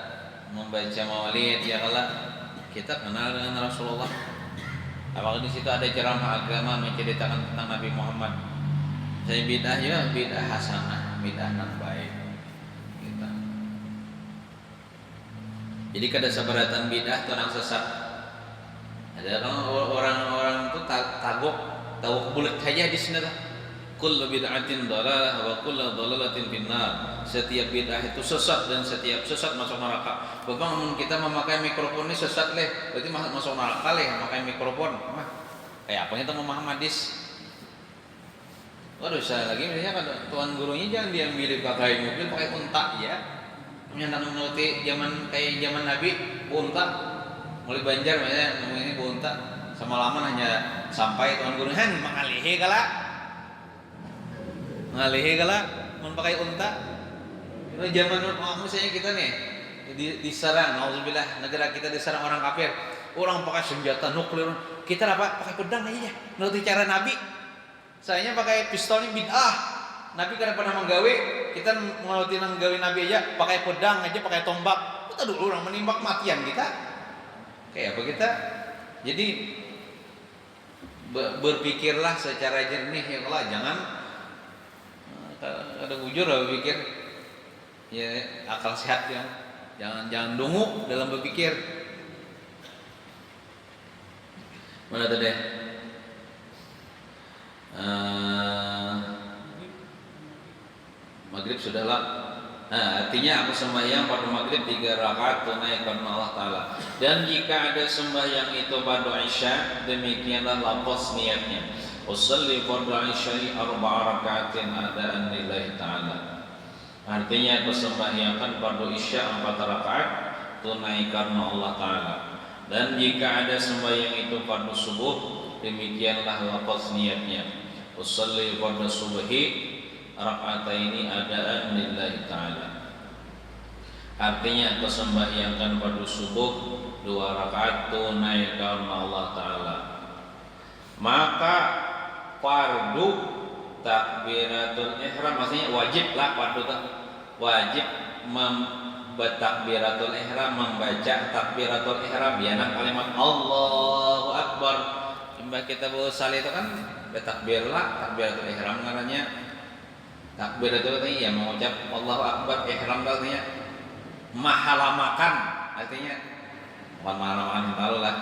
A: membaca maulid ya Allah kita kenal dengan Rasulullah. Apakah di situ ada ceramah agama menceritakan tentang Nabi Muhammad? Saya bid'ah ya bid'ah hasanah, bid'ah yang baik. Gitu. Jadi kada sabaratan bid'ah itu orang sesat. Ada orang itu tawuk bulat saja di sini tuh. Kullu bid'atin dhalalah wa kullu dhalalatin finnar. Setiap bid'ah itu sesat dan setiap sesat masuk neraka. Bapak kita memakai mikrofon ini sesat leh, berarti masuk neraka leh memakai mikrofon. Kayak apa itu memaham hadis? Waduh, saya lagi misalnya kan tuan gurunya jangan diambil pakai mobil, pakai unta ya. Menyatakan menuruti zaman kayak zaman Nabi, unta mulai Banjar misalnya namanya unta. Sama lama hanya sampai tuan gurunya mengalihi kala memakai unta. Zaman misalnya kita nih diserang, auzubillah, negara kita diserang orang kafir, orang pakai senjata nuklir, kita apa pakai pedang aja ya. Menurut cara Nabi, sayanya pakai pistol ini bid'ah. Nabi kada pernah menggawe, kita menurut menggawe Nabi aja pakai pedang aja, pakai tombak. Kita dulu orang menimbak matian kita. Kayak apa kita? Jadi berpikirlah secara jernih ya Allah, jangan Ada bujur lah berpikir. Ya akal sehat ya. Jangan dungu dalam berpikir. Mana tadi? Maghrib sudahlah. Artinya aku sembahyang pada maghrib 3 rakaat tunai karena Allah Ta'ala. Dan jika ada sembahyang itu pada Isya, demikianlah lafaz niatnya. Usalli pada Isya 4 rakaatin adaan lillahi Ta'ala. Artinya aku sembahyangkan pada Isya 4 rakaat tunai karena Allah Ta'ala. Dan jika ada sembahyang itu pada subuh, demikianlah lafaz niatnya. Usalli pada subhi raka'ataini adaan lillahi ta'ala. Artinya aku sembahyangkan pada subuh 2 rakaat tunai karena Allah Ta'ala. Maka fardu takbiratul ihram, maksudnya wajib lah fardu tak? Wajib takbiratul ihram, membaca takbiratul ihram ya kalimat Allahu Akbar. Mbak kita berusaha itu kan bertakbir lah, takbiratul ihram namanya. Takbir itu artinya ya mengucap Allahu Akbar. Ihram itu artinya mahalamakan, artinya bukan mahalamakan tahu lah.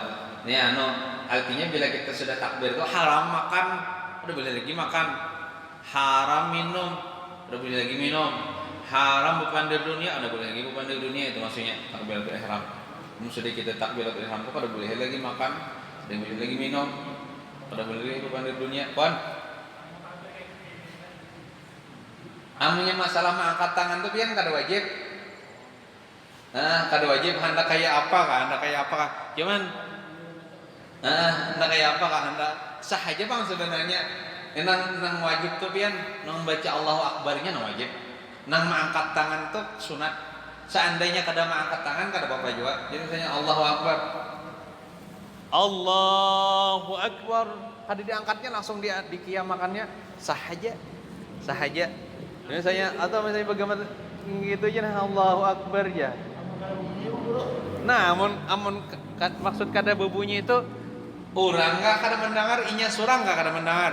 A: Ini artinya bila kita sudah takbir itu haram makan, udah boleh lagi makan. Haram minum, udah boleh lagi minum. Haram berpandir dunia, udah boleh lagi berpandir dunia. Itu maksudnya takbiratul ihram. Sudah kita takbiratul ihram itu udah boleh lagi makan, udah boleh lagi minum, udah boleh lagi berpandir dunia. Kon amunya masalah mengangkat tangan tuh pian kada wajib. Kada wajib hendak kayak apa kah? Hendak kayak apa kah? Cuman hendak kayak apa kah? Hendak sah aja bang sebenarnya. Nang wajib tuh pian nang baca Allahu Akbarnya nang wajib. Nang mengangkat tangan tuh sunat. Seandainya kada mengangkat tangan kada apa-apa juga. Jadi misalnya Allahu Akbar. Allahu Akbar. Kada diangkatnya langsung dikiamakannya sah aja. Sah aja. Misalnya atau misalnya bagaimana gitu aja Allahu Akbar ya. Nah, amun maksud kada berbunyi itu orang enggak kada mendengar, inya surang enggak kada mendengar.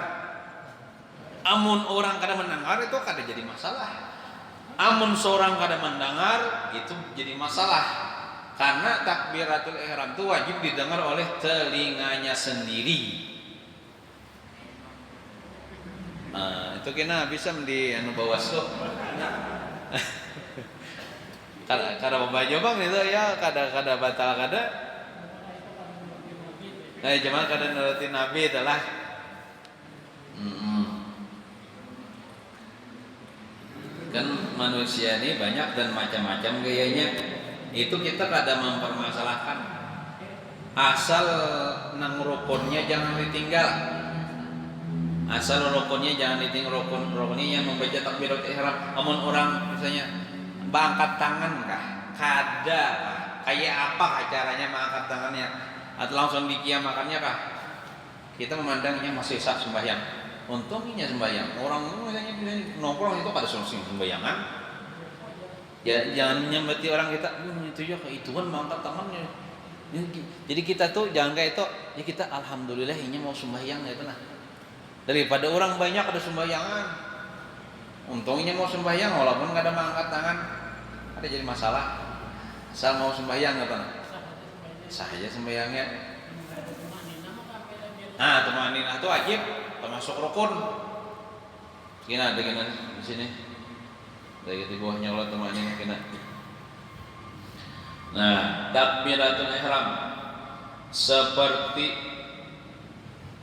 A: Amun orang kada mendengar itu kada jadi masalah. Amun seorang kada mendengar itu jadi masalah. Karena takbiratul ihram itu wajib didengar oleh telinganya sendiri. Itu kena bisa di Bawaslu. Kada membaca bang itu ya kada batal kada. Nah cuma kada nurutin Nabi itulah. Kan manusia ini banyak dan macam-macam gayanya. Itu kita kada mempermasalahkan. Asal nang rukunnya jangan ditinggal. Asal rukunnya jangan ditinggal, rukunnya yang membaca takbiratul ihram. Amun orang misalnya mengangkat tangan kah? Kada kah? Kayak apa caranya mengangkat tangannya? Atau langsung dikiamakannya kah? Kita memandangnya masih sah sembahyang. Untungnya sembahyang. Orang misalnya nongkrong itu kada solusi sembayangan. Ya jangan nyambati orang kita. Itu ya keituan mengangkat tangannya. Jadi kita tuh jangan kayak itu. Ya kita alhamdulillah ini mau sembahyang gitu lah. Daripada orang banyak ada sembayangan. Untungnya mau sembahyang walaupun nggak ada mengangkat tangan, ada jadi masalah. Asal mau sembahyang apa? Sah aja sembahyangnya. Tumaninah itu wajib, termasuk rukun. Kena ada kena di sini. Dari di bawahnya Allah tumaninah kena. Nah, takbiratul ihram seperti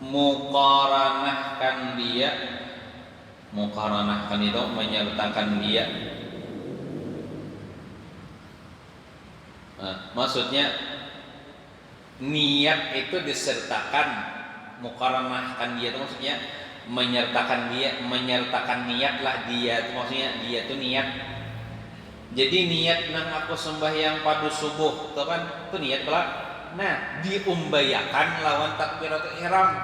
A: muqaranahkan dia, muqaranahkan itu menyertakan dia. Maksudnya niat itu disertakan, muqaranahkan dia itu maksudnya menyertakan dia, menyertakan niat lah dia itu maksudnya dia itu niat. Jadi niat nang aku sembahyang pada subuh itu kan itu niat pula. Nah, diumbayakan lawan takbiratul ihram.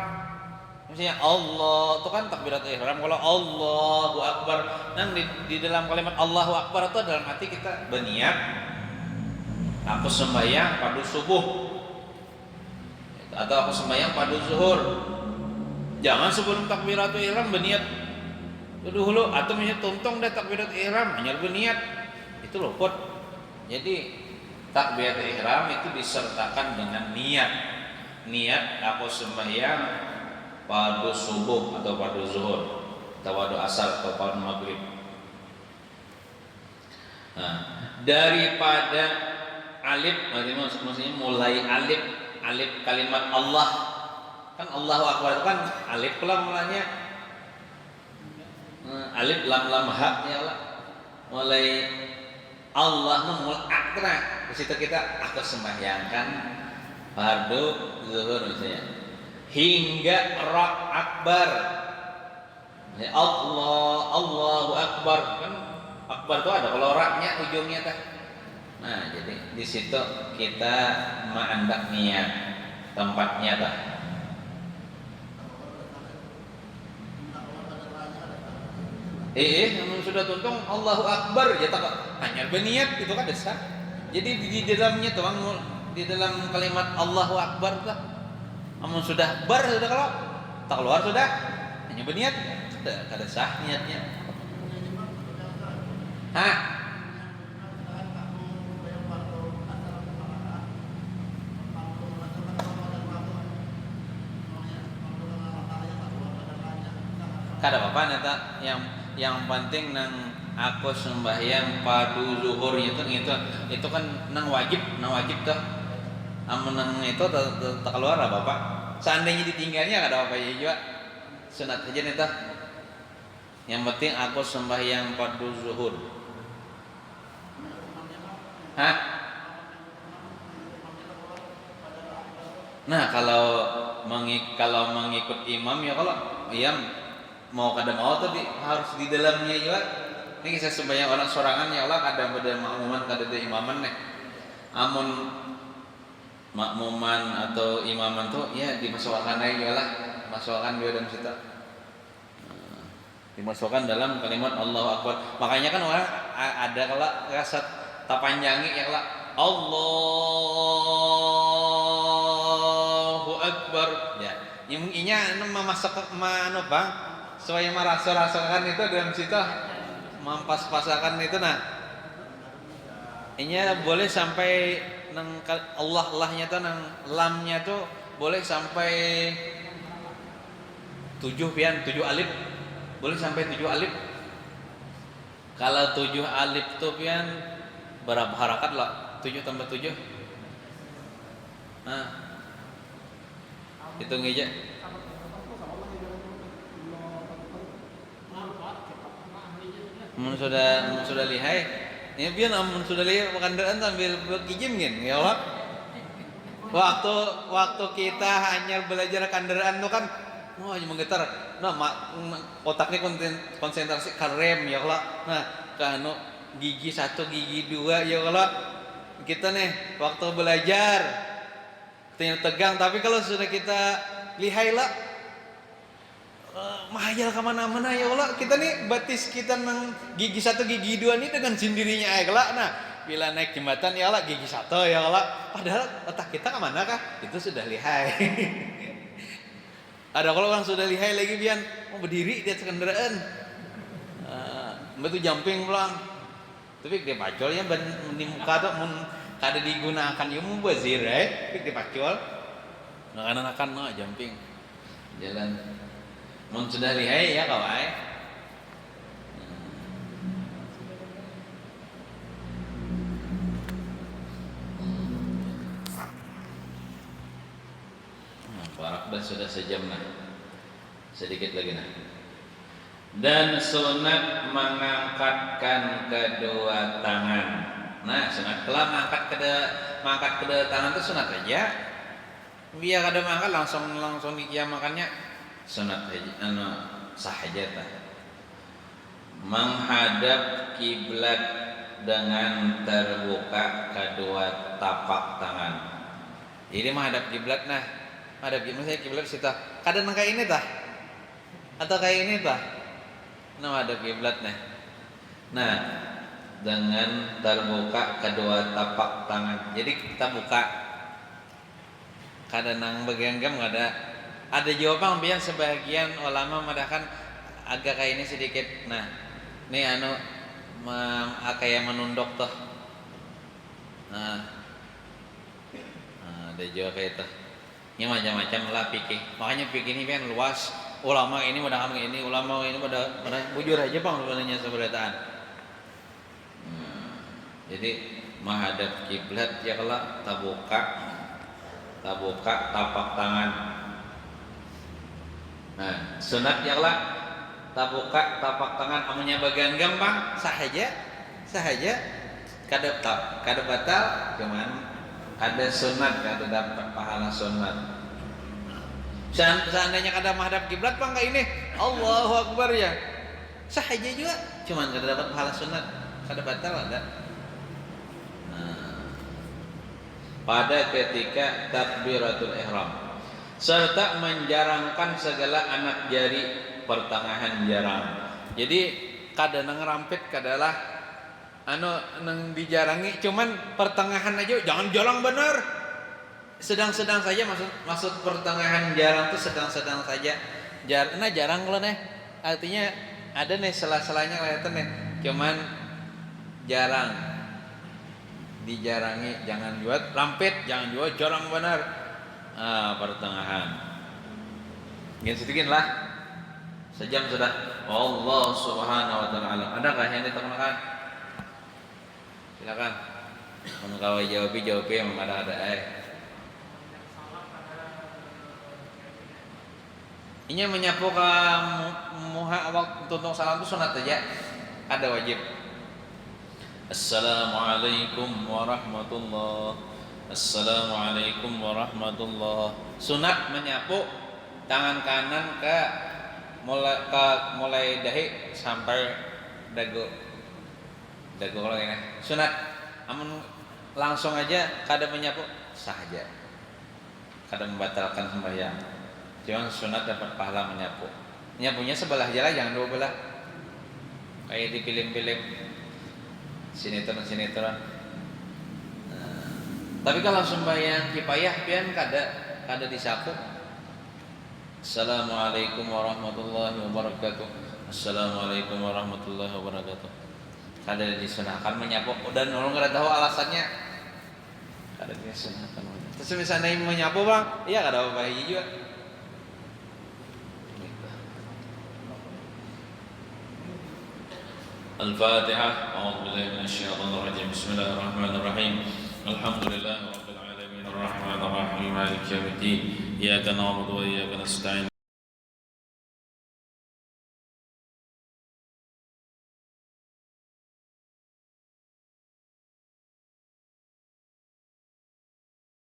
A: Misalnya Allah, itu kan takbiratul ihram. Kalau Allahu Akbar, nah di dalam kalimat Allahu Akbar itu dalam hati kita berniat aku sembahyang pada subuh atau aku sembahyang pada zuhur. Jangan sebelum takbiratul ihram berniat Dulu atau misalnya tuntong dah takbiratul ihram hanya berniat itu luput. Jadi takbiratul ihram itu disertakan dengan niat. Niat aku sembahyang pada subuh atau pada zuhur atau pada asar atau pada maghrib. Nah, daripada alif maksudnya mulai alif kalimat Allah kan Allahu Akbar itu kan alif pula mulanya alif lam ha ya Allah mulai Allah mulai akra di situ kita aku sembahyangkan fardu zuhur misalnya hingga ra akbar ya Allahu Akbar kan akbar itu ada kalau ra-nya ujungnya teh. Nah, jadi di situ kita mengandak niat tempatnya tah. Namun sudah tuntung Allahu Akbar ya tak hanya berniat itu kan dasar. Jadi di dalamnya tuh di dalam kalimat Allahu Akbar tuh. Namun sudah bar sudah kalau tak keluar sudah hanya berniat sudah ada sah niatnya. Hah? Kada apa-apa neta yang penting nang aku sembahyang padu zuhur itu kan nang wajib tuh. Amun nang itu tak keluar apa Bapak. Seandainya ditinggalnya kada apa ya juga. Sunat aja neta. Yang penting aku sembahyang padu zuhur. Hah? Nah, kalau mengikut imam ya kalau imam mau kada mau tuh harus di dalamnya juga. Ini kisah sembahyang orang sorangan ya Allah kadang pada makmuman kada ada imaman nih. Amun makmuman atau imaman tuh ya dimasukkan aja ya Allah, masukkan dia dalam situ. Dimasukkan dalam kalimat Allahu Akbar. Makanya kan orang ada kalau rasa tapanjangi ya Allah Allahu Akbar ya. Yang inya masuk mana bang? Supaya merasa-rasakan itu dalam situ mampas-pasakan itu nah. Inya boleh sampai nang Allah-Allahnya tuh nang lamnya tuh boleh sampai 7 alif. Boleh sampai 7 alif. Kalau 7 alif tuh pian berapa harakat lah? 7 tambah 7. Nah. Hitung aja. Mun sudah lihai, ini pian amun sudah lihai kendaraan sambil berkijim kan, ya Allah. Waktu kita hanya belajar kendaraan tuh kan hanya menggetar. Nah, otaknya konsentrasi karem ya Allah. Nah, kanu gigi 1, gigi 2 ya Allah. Kita nih waktu belajar tegang, tapi kalau sudah kita lihai lah mahayal kemana-mana ya Allah. Kita nih batis kita nang gigi 1, gigi 2 nih dengan sendirinya aja lah. Nah, bila naik jembatan ya Allah gigi 1 ya Allah. Padahal otak kita kemana kah? Itu sudah lihai. Ada kalau orang sudah lihai lagi pian mau berdiri di atas kendaraan. Betul jumping pulang. Tapi dia pacolnya di muka tuh mun kada digunakan ya mau bazir dia pacol. Akan jumping. Jalan mun sudah lihai ya kawan. Barak sudah sejam nah. Sedikit lagi nah. Dan sunat mengangkatkan kedua tangan. Nah, sunat kelam mengangkat kedua tangan itu sunat aja. Biar kada mangkat langsung dia makannya sunat aja, sah aja tah. Menghadap kiblat dengan terbuka kedua tapak tangan. Jadi menghadap kiblat nah. Ada misalnya kiblat situ. Kadang kayak ini tah. Atau kayak ini tah. Nah, ada kiblat nah. Nah, dengan terbuka kedua tapak tangan. Jadi kita buka. Kadang nang bagian gam ada jawaban biar sebagian ulama mengatakan agak kayak ini sedikit. Nah, ini kayak menunduk tuh. Nah, ada juga kayak itu. Ini macam-macam lah fikih. Makanya fikih ini kan luas. Ulama ini pada ini, ulama ini pada bujur aja bang sebenarnya seberataan. Jadi menghadap kiblat ya kalau tabuka tapak tangan. Nah, sunat ya kalau tabuka tapak tangan amunnya bagian gampang sahaja kada batal cuman ada sunat kada dapat pahala sunat. Seandainya kada menghadap kiblat bang kayak ini Allahu Akbar ya sahaja juga cuman kada dapat pahala sunat kada batal ada. Pada ketika takbiratul ihram serta menjarangkan segala anak jari pertengahan jarang. Jadi kada nang rampit kadalah nang dijarangi cuman pertengahan aja jangan jarang benar. Sedang-sedang saja maksud pertengahan jarang tuh sedang-sedang saja. Jarang loh nih. Artinya ada nih sela-selanya kelihatan nih. Cuman jarang. Dijarangi jangan buat rampit, jangan buat jarang benar. Pertengahan. Ingin sedikit lah. Sejam sudah. Allah Subhanahu wa taala. Adakah yang ditemukan? Silakan. Kalau jawab yang ada. Ini menyapu ke muha waktu tuntung salam itu sunat aja. Ada wajib. Assalamualaikum warahmatullah. Assalamualaikum warahmatullah. Sunat menyapu tangan kanan ke mulai dahi sampai dagu kalau ini. Sunat. Amun langsung aja kada menyapu sah aja. Kada membatalkan sembahyang. Jangan sunat dapat pahala menyapu. Nyapunya sebelah jalan jangan dua belah. Kayak di film-film sinetron. Tapi kalau sembahyang kifayah pian kada disapu. Assalamualaikum warahmatullahi wabarakatuh. Assalamualaikum warahmatullahi wabarakatuh. Kada disunahkan menyapu dan orang kada tahu alasannya. Kada disunahkan. Terus misalnya menyapu bang, iya kada apa-apa juga. الفاتحة. أعوذ بالله من الشيطان الرجيم. بسم الله الرحمن الرحيم. الحمد لله رب العالمين الرحمن الرحيم مالك يوم الدين. إياك نعبد وإياك نستعين.